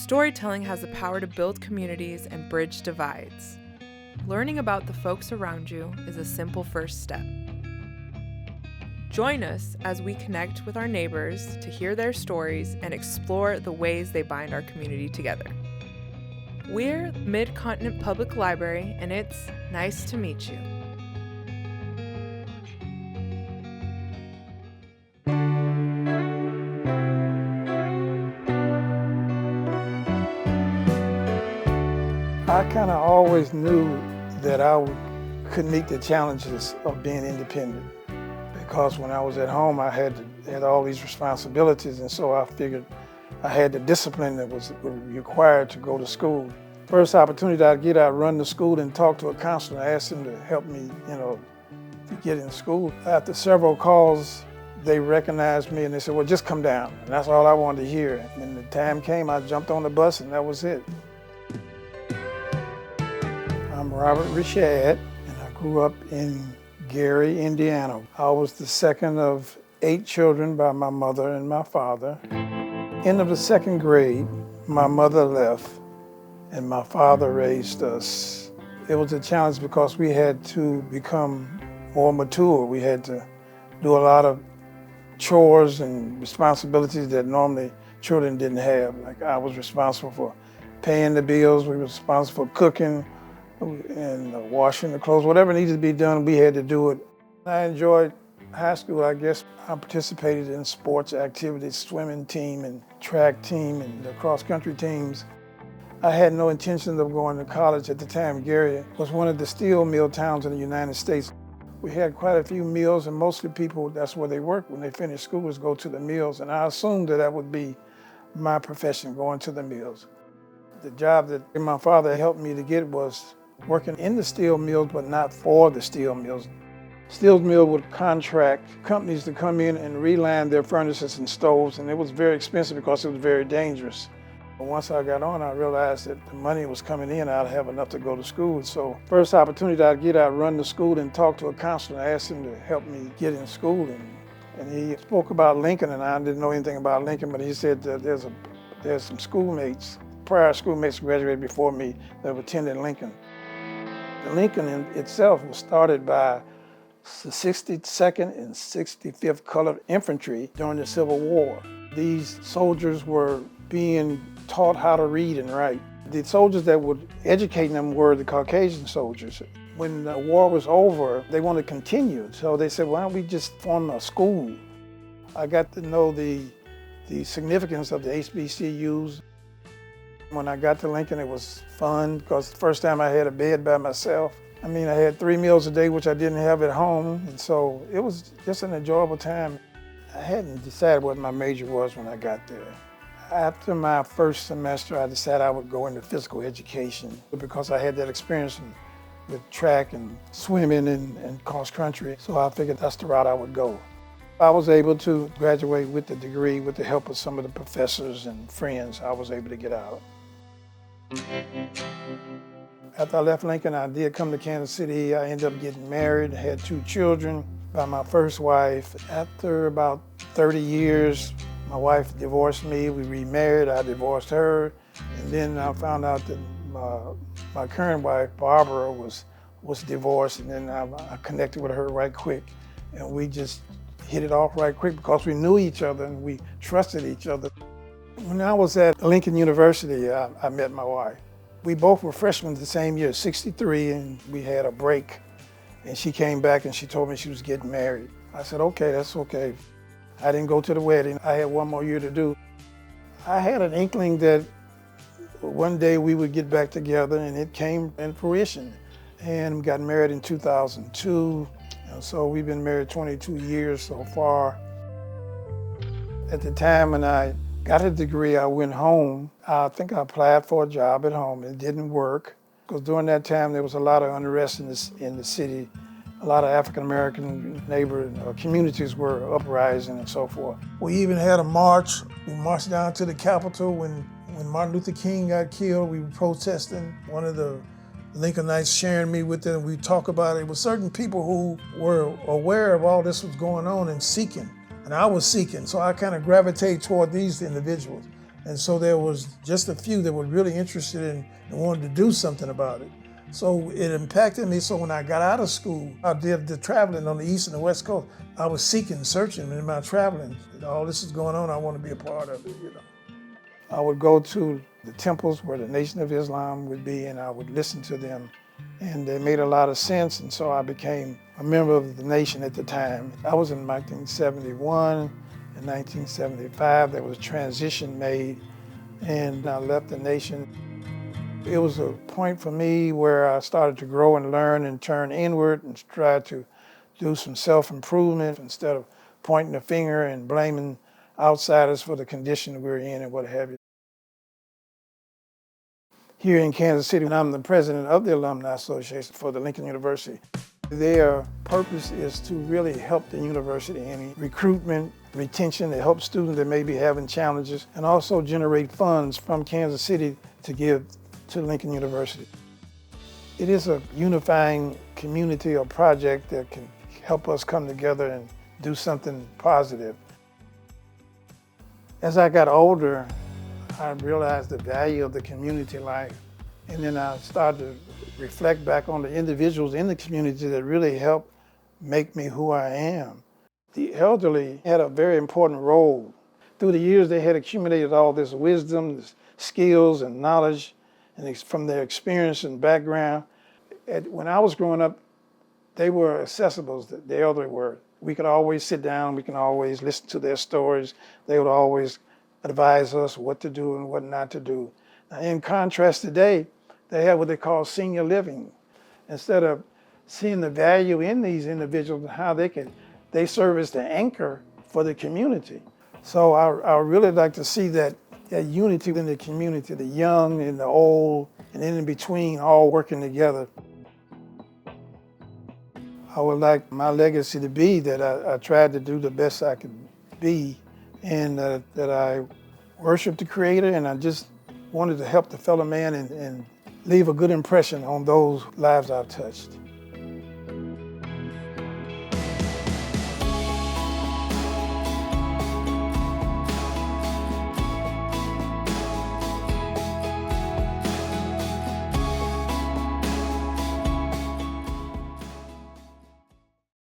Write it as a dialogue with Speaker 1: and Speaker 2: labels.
Speaker 1: Storytelling has the power to build communities and bridge divides. Learning about the folks around you is a simple first step. Join us as we connect with our neighbors to hear their stories and explore the ways they bind our community together. We're Mid-Continent Public Library, and it's nice to meet you.
Speaker 2: I kind of always knew that I could meet the challenges of being independent, because when I was at home I had all these responsibilities, and so I figured I had the discipline that was required to go to school. First opportunity I'd get, I'd run to school and talk to a counselor and ask him to help me, to get in school. After several calls, they recognized me and they said, well, just come down. And that's all I wanted to hear. When the time came, I jumped on the bus and that was it. I'm Robert Rashad, and I grew up in Gary, Indiana. I was the second of 8 children by my mother and my father. End of the second grade, my mother left, and my father raised us. It was a challenge because we had to become more mature. We had to do a lot of chores and responsibilities that normally children didn't have. Like I was responsible for paying the bills, we were responsible for cooking, and washing the clothes. Whatever needed to be done, we had to do it. I enjoyed high school, I guess. I participated in sports activities, swimming team and track team and the cross-country teams. I had no intention of going to college at the time. Gary was one of the steel mill towns in the United States. We had quite a few mills, and mostly people, that's where they worked when they finished school, was go to the mills. And I assumed that would be my profession, going to the mills. The job that my father helped me to get was working in the steel mills, but not for the steel mills. Steel mill would contract companies to come in and reline their furnaces and stoves, and it was very expensive because it was very dangerous. But once I got on, I realized that the money was coming in, I'd have enough to go to school. So first opportunity I'd get, I'd run to school and talk to a counselor and ask him to help me get in school. And he spoke about Lincoln, and I didn't know anything about Lincoln, but he said that there's some schoolmates, prior schoolmates graduated before me that attended Lincoln. Lincoln itself was started by the 62nd and 65th Colored Infantry during the Civil War. These soldiers were being taught how to read and write. The soldiers that would educate them were the Caucasian soldiers. When the war was over, they wanted to continue, so they said, why don't we just form a school? I got to know the significance of the HBCUs. When I got to Lincoln, it was fun because the first time I had a bed by myself. I had 3 meals a day, which I didn't have at home, and so it was just an enjoyable time. I hadn't decided what my major was when I got there. After my first semester, I decided I would go into physical education because I had that experience with track and swimming and cross country, so I figured that's the route I would go. I was able to graduate with the degree with the help of some of the professors and friends. I was able to get out. After I left Lincoln, I did come to Kansas City. I ended up getting married, had 2 children by my first wife. After about 30 years, my wife divorced me. We remarried, I divorced her. And then I found out that my current wife, Barbara, was divorced, and then I connected with her right quick. And we just hit it off right quick because we knew each other and we trusted each other. When I was at Lincoln University, I met my wife. We both were freshmen the same year, 63, and we had a break. And she came back and she told me she was getting married. I said, okay, that's okay. I didn't go to the wedding. I had 1 more year to do. I had an inkling that one day we would get back together, and it came in fruition. And we got married in 2002. And so we've been married 22 years so far. At the time when I got a degree, I went home. I think I applied for a job at home. It didn't work because during that time there was a lot of unrest in the city. A lot of African-American neighbor communities were uprising and so forth. We even had a march. We marched down to the Capitol when Martin Luther King got killed. We were protesting. One of the Lincolnites sharing me with them. We talk about it. It was certain people who were aware of all this was going on and seeking. And I was seeking, so I kind of gravitated toward these individuals. And so there was just a few that were really interested in and wanted to do something about it. So it impacted me. So when I got out of school, I did the traveling on the East and the West Coast. I was seeking, searching in my traveling. All this is going on, I want to be a part of it, I would go to the temples where the Nation of Islam would be, and I would listen to them. And they made a lot of sense, and so I became a member of the nation at the time. I was in 1971. In 1975, there was a transition made, and I left the nation. It was a point for me where I started to grow and learn and turn inward and try to do some self-improvement instead of pointing the finger and blaming outsiders for the condition we're in and what have you. Here in Kansas City, I'm the president of the Alumni Association for the Lincoln University. Their purpose is to really help the university in recruitment, retention, to help students that may be having challenges, and also generate funds from Kansas City to give to Lincoln University. It is a unifying community or project that can help us come together and do something positive. As I got older, I realized the value of the community life. And then I started to reflect back on the individuals in the community that really helped make me who I am. The elderly had a very important role. Through the years, they had accumulated all this wisdom, this skills and knowledge, and from their experience and background. When I was growing up, they were accessible, the elderly were. We could always sit down, we can always listen to their stories. They would always advise us what to do and what not to do. Now, in contrast today, they have what they call senior living. Instead of seeing the value in these individuals and how they serve as the anchor for the community. So I really like to see that unity in the community, the young and the old, and in between, all working together. I would like my legacy to be that I tried to do the best I could be, and that I worship the Creator, and I just wanted to help the fellow man and leave a good impression on those lives I've touched.